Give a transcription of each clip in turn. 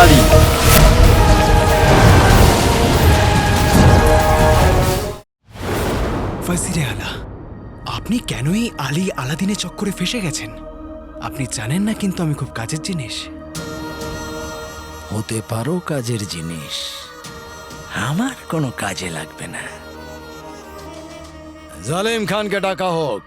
আলী। ওয়াজিরে আলা, আপনি কেনই আলী আলাদিনের চক্করে ফেসে গেছেন? আপনি জানেন না কিন্তু আমি খুব কাজের জিনিস। হতে পারো কাজের জিনিস, আমার কোনো কাজে লাগবে না। জালিম খানকে ডাকা হোক।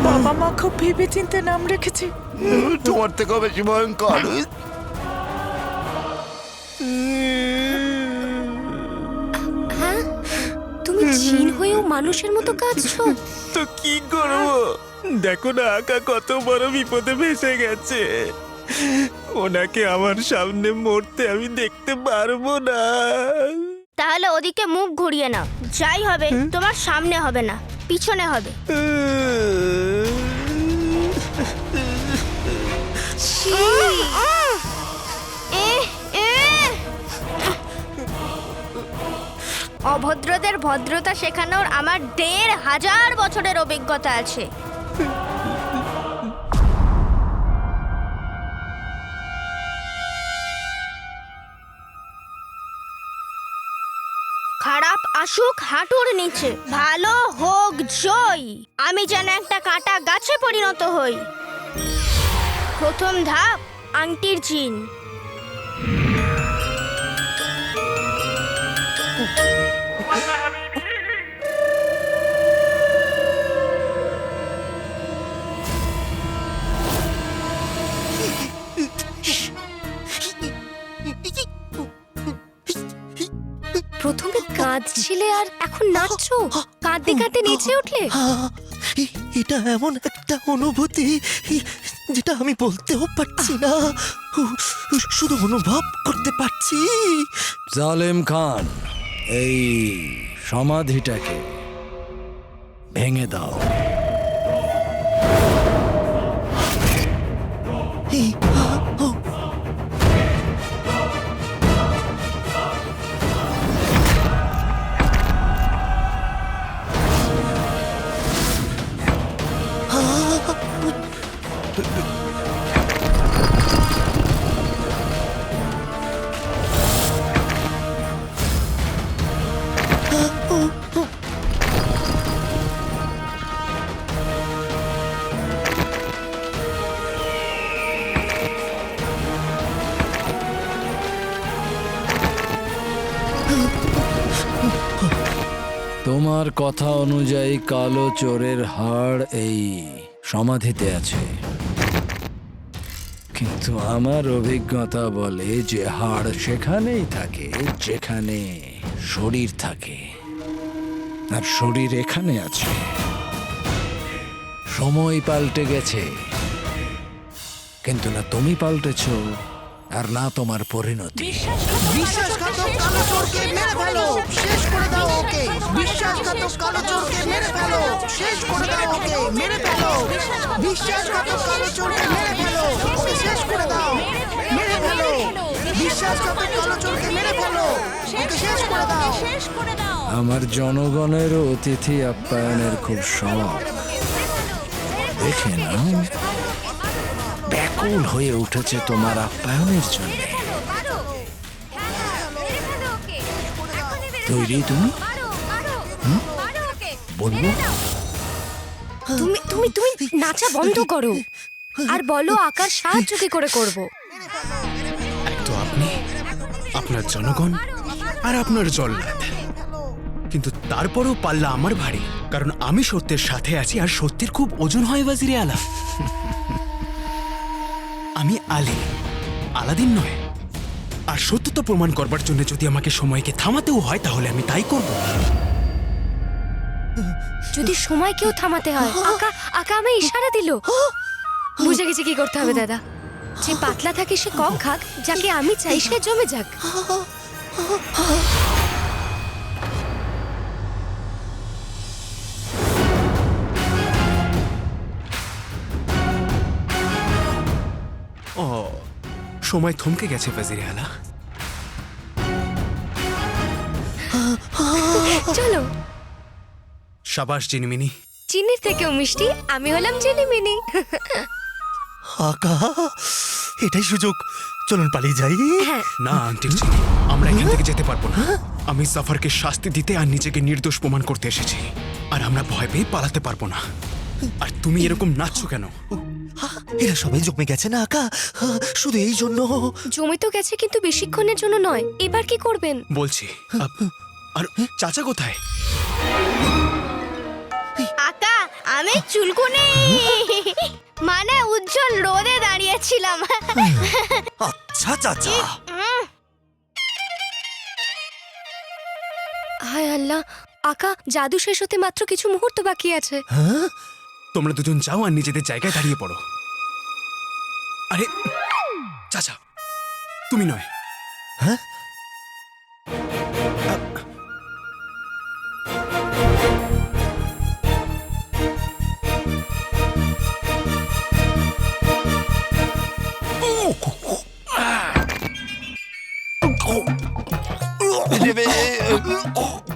বাবা মা খুব ভেবে চিন্তে নাম রেখেছে। তোমার থেকে বেশি ভয়ঙ্কর। হ্যাঁ, তুমি জিন হয়েও মানুষের মতো কাঁদছো। তো কি করবো? দেখো না আকা কত বড় বিপদে ভেসে গেছে। ওনাকে আমার সামনে মরতে আমি দেখতে পারবো না। তাহলে ওদিকে মুখ ঘুরিয়ে নাও। যাই হবে তোমার সামনে হবে না, পিছনে হবে। অভদ্রদের ভদ্রতা শেখানোর আমার ১,৫০০ বছরের অভিজ্ঞতা আছে। খারাপ আসুক হাঁটুর নিচে, ভালো হোক জয়। আমি যেন একটা কাটা গাছে পরিণত হই। প্রথম ধাপ, আংটির চিন। প্রথমে কাঁদছিলে আর এখন নাচছো, কাঁদতে কাঁদতে নেচে উঠলে। এটা এমন একটা অনুভূতি যেটা আমি বলতেও পারছি না, শুধু অনুভব করতে পারছি। জালিম খান, এই সমাধিটাকে ভেঙে দাও। এই, ও, তোমার কথা অনুযায়ী কালো চোরের হাড় এই সমাধিতে আছে, কিন্তু আমার অভিজ্ঞতা বলে যে হাড় সেখানেই থাকে যেখানে শরীর থাকে, আর শরীর এখানে আছে। সময় পাল্টে গেছে, কিন্তু না তুমি পাল্টেছো আর না তোমার পরিণতি। বিশ্বাসঘাতক কালো চোরকে মেরে ফেলো, শেষ করে দাও ওকে। বিশ্বাসঘাতক কালো চোরকে মেরে ফেলো, শেষ করে দাও ওকে, মেরে ফেলো। বিশ্বাসঘাতক কালো চোরকে মেরে ফেলো, ওকে শেষ করে দাও, মেরে ফেলো। বিশ্বাসঘাতক কালো চোরকে মেরে ফেলো, ওকে শেষ করে দাও। আমার জনগণেরও অতিথি আপ্যায়নের খুব শখ। দেখে নাও, ব্যাকুল হয়ে উঠেছে তোমার আপ্যায়নের জন্য। তৈরি তুমি? বলবো? তুমি তুমি তুমি নাচা বন্ধ করো আর বলো আকার সাহায্য কি করে করব। এক তো আপনি, আপনার জনগণ আর আপনার জল্লাদ, কিন্তু তারপরেও পাল্লা আমার ভারী, কারণ আমি সত্যের সাথে আছি আর সত্যের খুব ওজন হয় ওয়াজিরে আলা। আমি আলী, আলাদিন নয়। আর সত্যতা প্রমাণ করবার জন্য যদি আমাকে সময়কে থামাতেও হয় তাহলে আমি তাই করব। যদি সময় কেউ থামাতে হয়, আকা আকা আমি ইশারা দিল। বুঝে গেছি কি করতে হবে দাদা। যে পাতলা থাকে সে কম খাক, যাকে আমি চাই সে জমে যাক। ও সময় থমকে গেছে ওয়াজিরে আলা। চলো। শাবাশ জিনিমিনি। চিনির থেকেও মিষ্টি, আমি হলাম চিনিমিনি। আকা, এটাই সুযোগ, চলুন পালিয়ে যাই। হ্যাঁ, না আন্টির চিনি, আমরা এখান থেকে যেতে পারবো না। আমি সাফারকে শাস্তি দিতে আর নিজেকে নির্দোষ প্রমাণ করতে এসেছি, আর আমরা ভয় পেয়ে পালাতে পারবো না। আর তুমি এরকম নাচছো কেন? এরা সবাই জমে গেছে না আকা, শুধু এই জন্য। জমে তো গেছে, কিন্তু বেশিক্ষণের জন্য নয়। এবার কি করবেন? বলছি আর চাচা কোথায়? আকা, আমি চুলকুনি মানে উজ্জ্বল রোদে দাঁড়িয়েছিলাম। আচ্ছা চাচা। হায় আল্লাহ, আকা, জাদু শেষ হতে মাত্র কিছু মুহূর্ত বাকি আছে। তোমরা দুজন যাও আর নিজেদের জায়গায় দাঁড়িয়ে পড়ো। আরে চাচা, তুমি নয়। হ্যাঁ?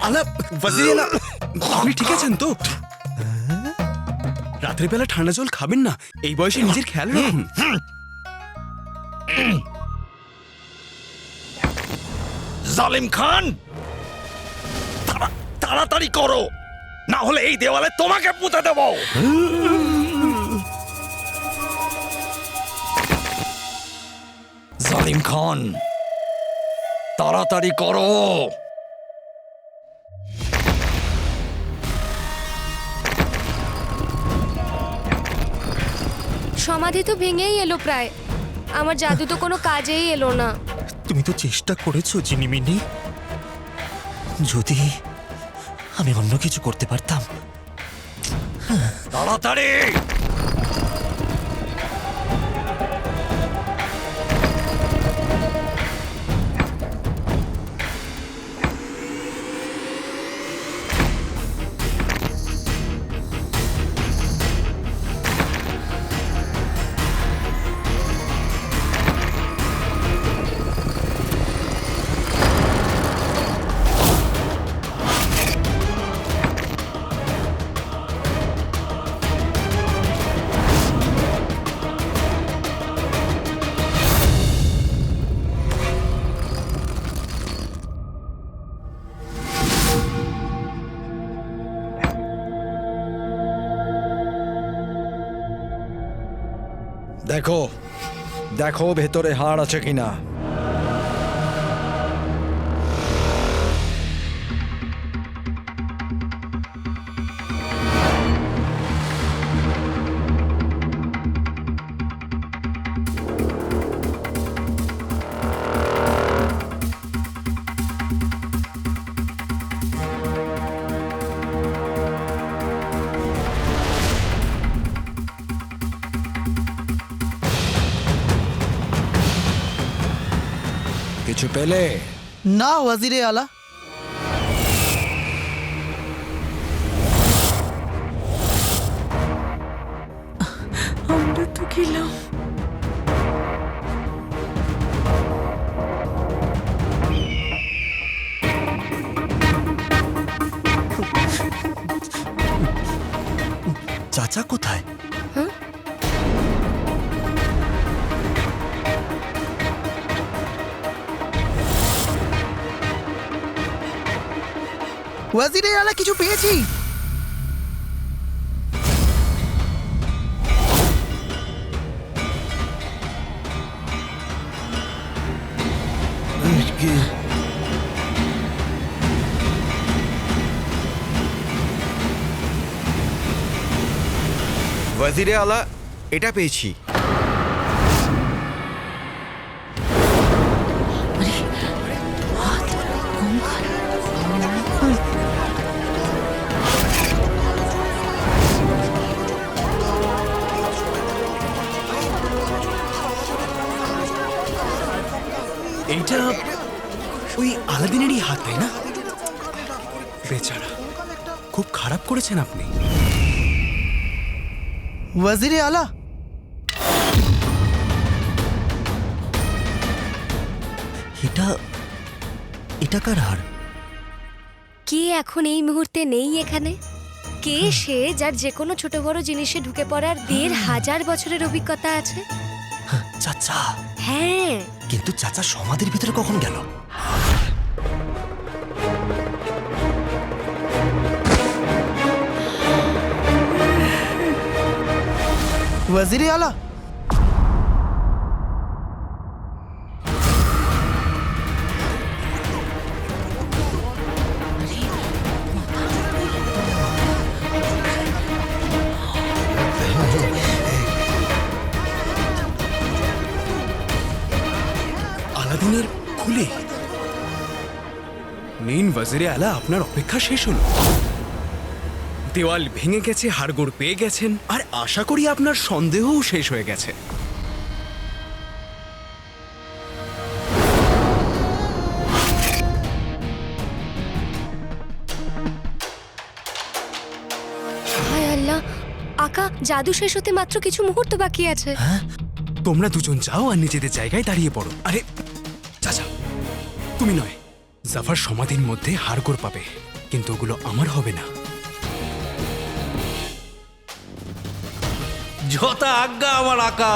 আলা ওয়াজিরে আলা, আপনি ঠিক আছেন তো? রাত্রিবেলা ঠান্ডা জল খাবেন না, এই বয়সে নিজের খেয়াল রাখুন। জালিম খান, তাড়াতাড়ি করো, না হলে এই দেওয়ালে তোমাকে পুঁতে দেব। জালিম খান, তাড়াতাড়ি করো। সমাধি তো ভেঙেই এলো প্রায়, আমার জাদু তো কোনো কাজেই এলো না। তুমি তো চেষ্টা করেছো জিনিমিনি, যদি আমি অন্য কিছু করতে পারতাম। তাড়াতাড়ি। দেখো দেখো ভেতরে হাড় আছে কিনা। কিছু পেলে? না ওয়াজিরে আলা। আমরা তো গেলাম। চাচা কোথায়? ওয়াজিরে আলা, কিছু পেয়েছি। ওয়াজিরে আলা, এটা পেয়েছি। এইটা ওই আলাদিনেরই হাত, তাই না? বেচারা, খুব খারাপ করেছেন আপনি। ওয়াজিরে আলা, এটা এটা কার হার? কে এখন এই মুহূর্তে নেই এখানে? কে সে যার যে কোনো ছোট বড় জিনিসে ঢুকে পড়ার ১,৫০০ বছরের অভিজ্ঞতা আছে? চাচা। হ্যাঁ, কিন্তু চাচা সমাধির ভিতরে কখন গেল? ওয়াজিরে আলা, আলাদিনের খুলে নিন ওয়াজিরে আলা, আপনার অপেক্ষা শেষ হলো। দেওয়াল ভেঙে গেছে, হাড়গোড় পেয়ে গেছেন, আর আশা করি আপনার সন্দেহও শেষ হয়ে গেছে। হায় আল্লাহ, আকা জাদু শেষ হতে মাত্র কিছু মুহূর্ত বাকি আছে। তোমরা দুজন যাও আর নিজেদের জায়গায় দাঁড়িয়ে পড়ো। আরে চাচা, তুমি নয়, জাফার সমাধির মধ্যে হাড়গোড় পাবে, কিন্তু ওগুলো আমার হবে না। যথা আজ্ঞা আমার আকা।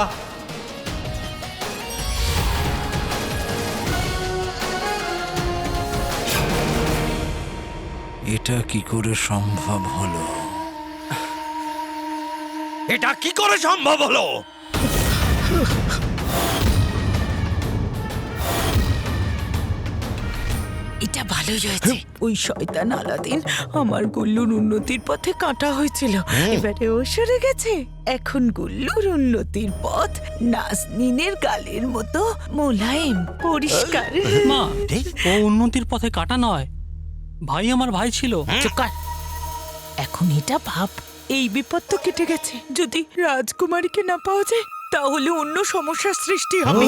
এটা কি করে সম্ভব হলো? এটা কি করে সম্ভব হলো? এটা ভালোই হয়েছে। ওই শয়তান আলাদিন আমার গুল্লুর উন্নতির পথে কাটা হয়েছিল, এবারে ও সরে গেছে। এখন গুল্লুর উন্নতির পথ নাজনীনের গালের মতো মোলায়েম, পরিষ্কার। মা, ও উন্নতির পথে কাটা নয়, ভাই আমার ভাই ছিল। চুপ কর। এখন এটা ভাব, এই বিপদ তো কেটে গেছে। যদি রাজকুমারীকে না পাওয়া যায় তাহলে অন্য সমস্যার সৃষ্টি হবে।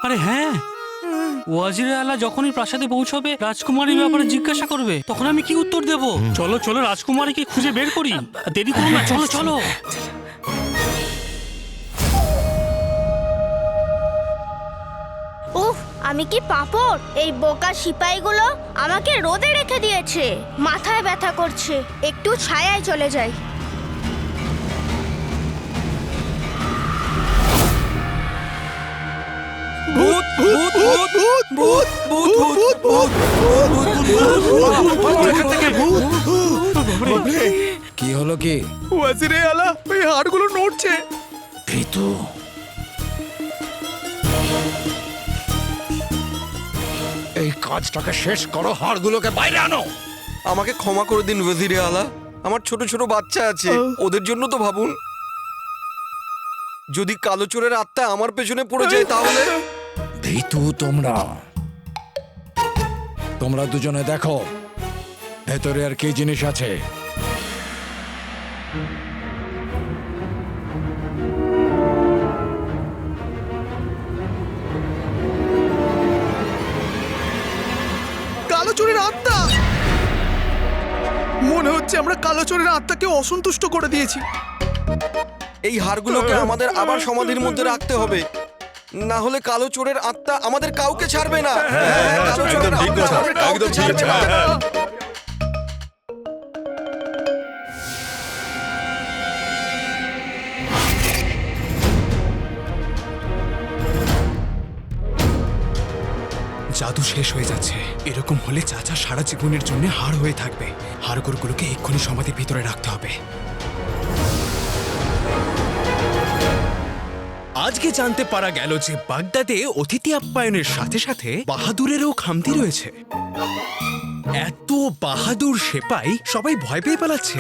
আরে হ্যাঁ, ওয়াজিরে আলা যখনই প্রাসাদে পৌঁছবে রাজকুমারীর ব্যাপারে জিজ্ঞাসা করবে, তখন আমি কি উত্তর দেব? চলো চলো, রাজকুমারীকে খুঁজে বের করি, আর দেরি করো না, চলো চলো। উফ, আমি কি পাপড়! এই বোকা সিপাহীগুলো আমাকে রোদে রেখে দিয়েছে, মাথায় ব্যথা করছে। একটু ছায়ায় চলে যাই। ভূত ভূত ভূত ভূত ভূত ভূত ভূত। কি হলো কি? ওয়াজিরে আলা, ওই হাড়গুলো নড়ছে। ভীতু, এই কাজটাকে শেষ করো, হাড়গুলোকে বাইরে আনো। আমাকে ক্ষমা করে দিন ওয়াজিরে আলা, আমার ছোট ছোট বাচ্চা আছে, ওদের জন্য তো ভাবুন। যদি কালো চোরের আত্মা আমার পেছনে পড়ে যায় তাহলে? ভীতু তোমরা, তোমরা দুজনে দেখো ভেতরে আর কি জিনিস আছে। কালো চোরের আত্মা! মনে হচ্ছে আমরা কালো চোরের আত্মাকে অসন্তুষ্ট করে দিয়েছি। এই হাড়গুলোকে আমাদের আবার সমাধির মধ্যে রাখতে হবে, না হলে কালো চোরের আত্মা আমাদের কাউকে ছাড়বে না। কালো চোরের আত্মা আমাদের কাউকে ছাড়বে না। জাদু শেষ হয়ে যাচ্ছে। এরকম হলে চাচা সারা জীবনের জন্য হাড় হয়ে থাকবে। হাড়গোড়গুলোকে এক্ষুনি সমাধির ভিতরে রাখতে হবে। আজকে জানতে পারা গেল যে বাগদাদে অতিথি আপ্যায়নের সাথে সাথে বাহাদুরেরও খামতি রয়েছে। এত বাহাদুর সেপাই সবাই ভয় পেয়ে পালাচ্ছে।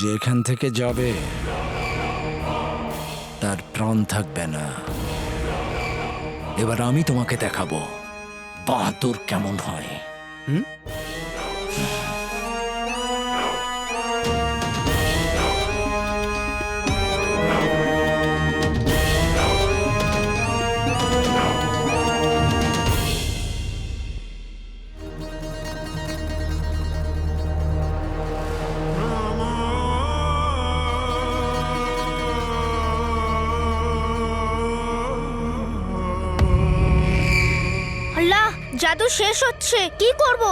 যেখান থেকে যাবে তার প্রাণ থাকবে না। এবার আমি তোমাকে দেখাবো বাহাদুর কেমন হয়। জাদু শেষ হচ্ছে, কি করব?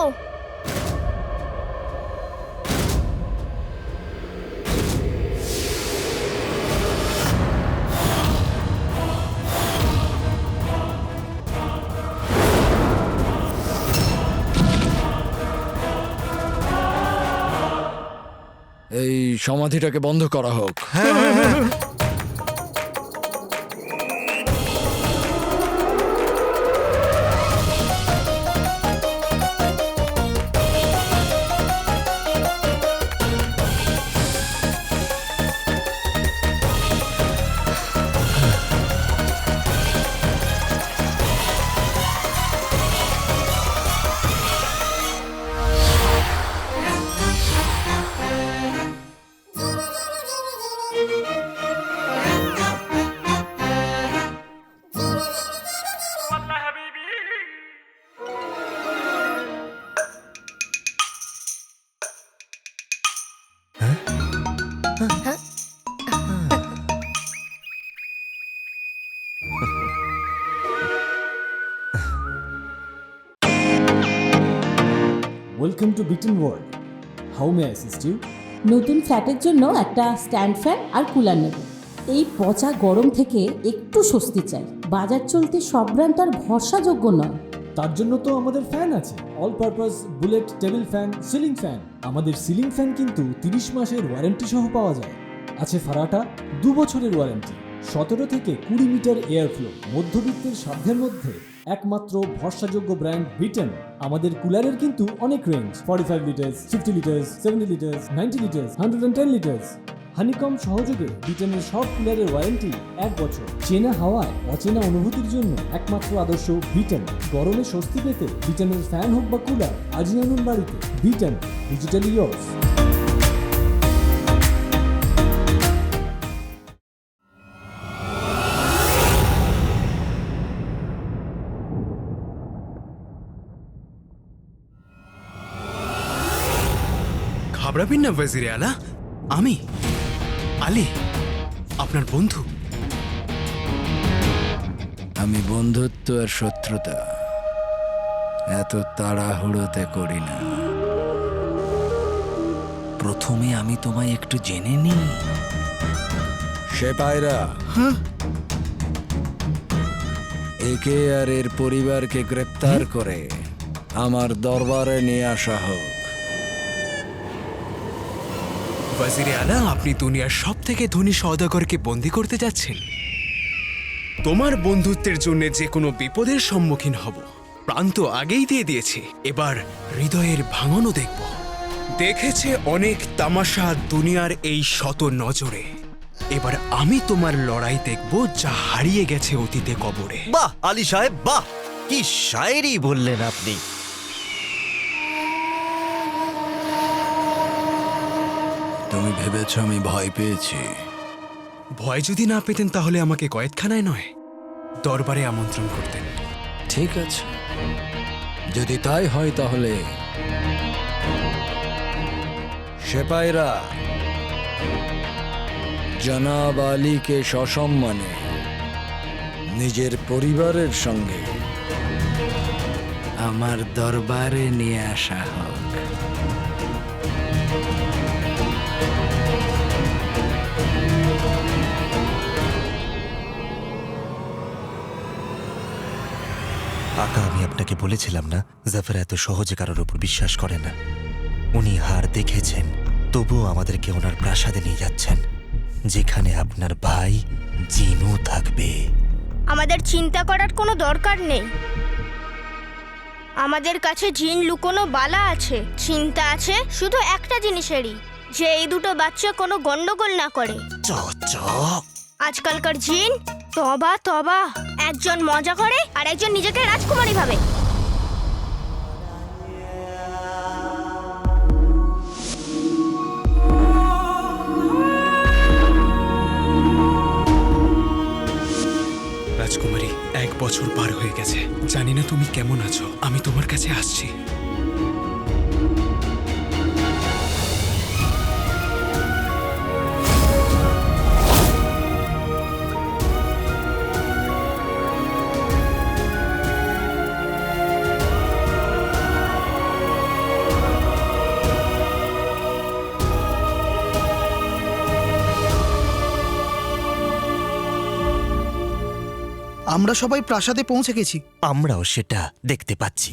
এই সমাধিটাকে বন্ধ করা হোক। Welcome to Beaten World. How may I assist you? নতুন ফ্ল্যাটের জন্য একটা স্ট্যান্ড ফ্যান আর কুলার নেব। এই পচা গরম থেকে একটু স্বস্তি চাই। বাজার চলতে সব ব্র্যান্ড আর ভরসাযোগ্য নয়। তার জন্য তো আমাদের ফ্যান আছে, all purpose bullet table fan, ceiling fan. আমাদের সিলিং ফ্যান কিন্তু 30 মাসের ওয়ারেন্টি সহ পাওয়া যায়। আছে ফারাটা 2 বছরের ওয়ারেন্টি, 17 থেকে 20 মিটার এয়ার ফ্লো, মধ্যবিত্তের সাধ্যের মধ্যে একমাত্র ভরসাযোগ্য ব্র্যান্ড বিটেন। আমাদের কুলারের কিন্তু অনেক range, 45 litres, 50 litres, 70 litres, 90 litres, 110 litres. Honeycomb সহযোগে বিটেনের সব কুলারের ওয়ারেন্টি 1 বছর। চেনা হাওয়ায় অচেনা অনুভূতির জন্য একমাত্র আদর্শ বিটেন। গরমে স্বস্তি পেতে বিটেনের ফ্যান হোক বা কুলার, আজই আনুন বাড়িতে। Beaten, digitally years. ঘাবড়াবেন না ওয়াজিরে আলা, আমি আলী, আপনার বন্ধু। আমি বন্ধুত্ব আর শত্রুতা এত তাড়াহুড়োতে করি না। প্রথমে আমি তোমায় একটু জেনে নিই। সেপাইরা, একে আর এর পরিবারকে গ্রেপ্তার করে আমার দরবারে নিয়ে আসা হোক। ওয়াজিরে আলা, আপনি দুনিয়ার সব থেকে ধনী সওদাগরকে বন্দী করতে যাচ্ছেন। তোমার বন্ধুত্বের জন্য যে কোনো বিপদের সম্মুখীন হব। প্রাণ তো আগেই দিয়ে দিয়েছি, এবার হৃদয়ের ভাঙনও দেখব। দেখেছে অনেক তামাশা দুনিয়ার এই শত নজরে, এবার আমি তোমার লড়াই দেখব যা হারিয়ে গেছে অতীতে কবরে। বাহ আলী সাহেব, বাহ, কি শায়েরি বললেন আপনি। তুমি ভেবেছ আমি ভয় পেয়েছি? ভয় যদি না পেতেন তাহলে আমাকে কয়েদখানায় নয়, দরবারে আমন্ত্রণ করতেন। ঠিক আছে, যদি তাই হয় তাহলে সেপাইরা জনাব আলীকে সসম্মানে নিজের পরিবারের সঙ্গে আমার দরবারে নিয়ে আসা হোক। আকা, আমি আপনাকে বলেছিলাম না, জাফর এত সহজে কারোর উপর বিশ্বাস করে না। উনি হার দেখেছেন, তবুও আমাদেরকে ওনার প্রাসাদে নিয়ে যাচ্ছেন, যেখানে আপনার ভাই জিনু থাকবে। আমাদের চিন্তা করার কোনো দরকার নেই। আমাদের কাছে জিন লুকোনো বালা আছে। চিন্তা আছে শুধু একটা জিনিসেরই, যে এই দুটো বাচ্চা কোনো গন্ডগোল না করে। আজকালকার জিন, তবা তবা, একজন মজা করে আর একজন নিজেকে রাজকুমারী ভাবে। রাজকুমারী, 1 বছর পার হয়ে গেছে, জানি না তুমি কেমন আছো। আমি তোমার কাছে আসছি। আমরা সবাই প্রাসাদে পৌঁছে গেছি। আমরাও সেটা দেখতে পাচ্ছি।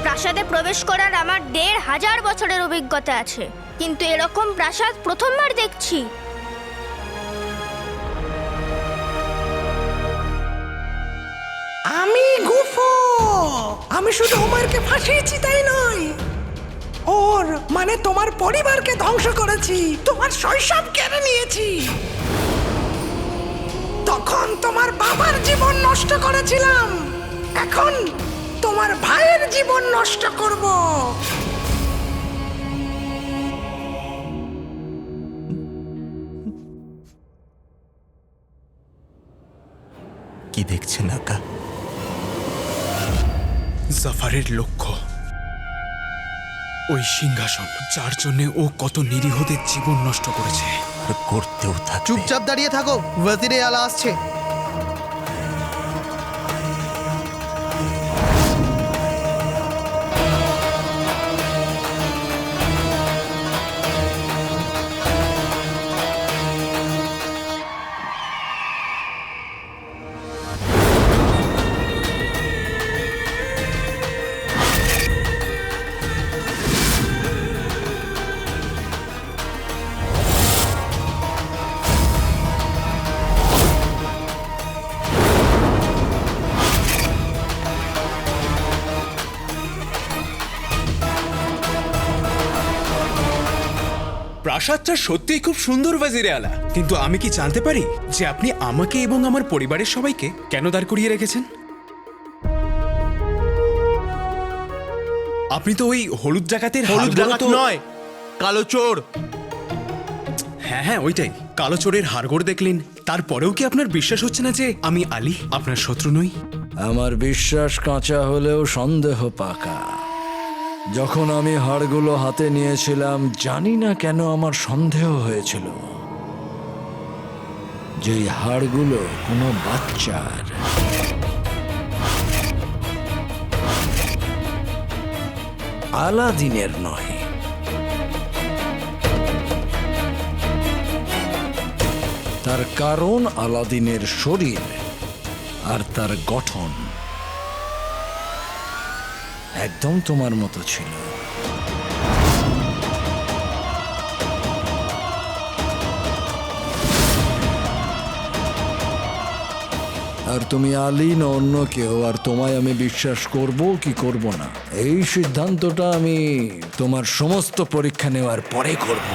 প্রাসাদে প্রবেশ করার আমার ১,৫০০ বছরের অভিজ্ঞতা আছে, কিন্তু এরকম প্রাসাদ প্রথমবার দেখছি। আমি গুফো, আমি শুধু হুমায়ুনকে ফাঁসিয়েছি তাই নয়, ওর মানে তোমার পরিবারকে ধ্বংস করেছি, তোমার শৈশব কেড়ে নিয়েছি। তখন তোমার বাবার জীবন নষ্ট করেছিলাম, এখন তোমার ভাইয়ের জীবন নষ্ট করব। কি দেখছেন আকা? জাফারের লক্ষ্য ওই সিংহাসন, যার জন্য ও কত নিরীহদের জীবন নষ্ট করেছে। আর করতেও থাকবে। চুপচাপ দাঁড়িয়ে থাকো, ওয়াজিরে আলা আসছে। প্রাসাদটা সত্যিই খুব সুন্দর ওয়াজিরে আলা, কিন্তু আমি কি জানতে পারি যে আপনি আমাকে এবং আমার পরিবারের সবাইকে কেন দাঁড় করিয়ে রেখেছেন? আপনি তো ওই হলুদ ডাকাতের নয়, কালো চোর। হ্যাঁ হ্যাঁ ওইটাই, কালো চোরের হাড়গোড় দেখলেন, তারপরেও কি আপনার বিশ্বাস হচ্ছে না যে আমি আলী আপনার শত্রু নই? আমার বিশ্বাস কাঁচা হলেও সন্দেহ পাকা। যখন আমি হাড়গুলো হাতে নিয়েছিলাম, জানি না কেন আমার সন্দেহ হয়েছিল যে এই হাড়গুলো কোনো বাচ্চার। আলাদিনের নয়। তার কারণ আলাদিনের শরীর আর তার গঠন একদম তোমার মতো ছিল। আর তুমি আলী না অন্য কেউ, আর তোমায় আমি বিশ্বাস করব কি করব না, এই সিদ্ধান্তটা আমি তোমার সমস্ত পরীক্ষা নেওয়ার পরে করব।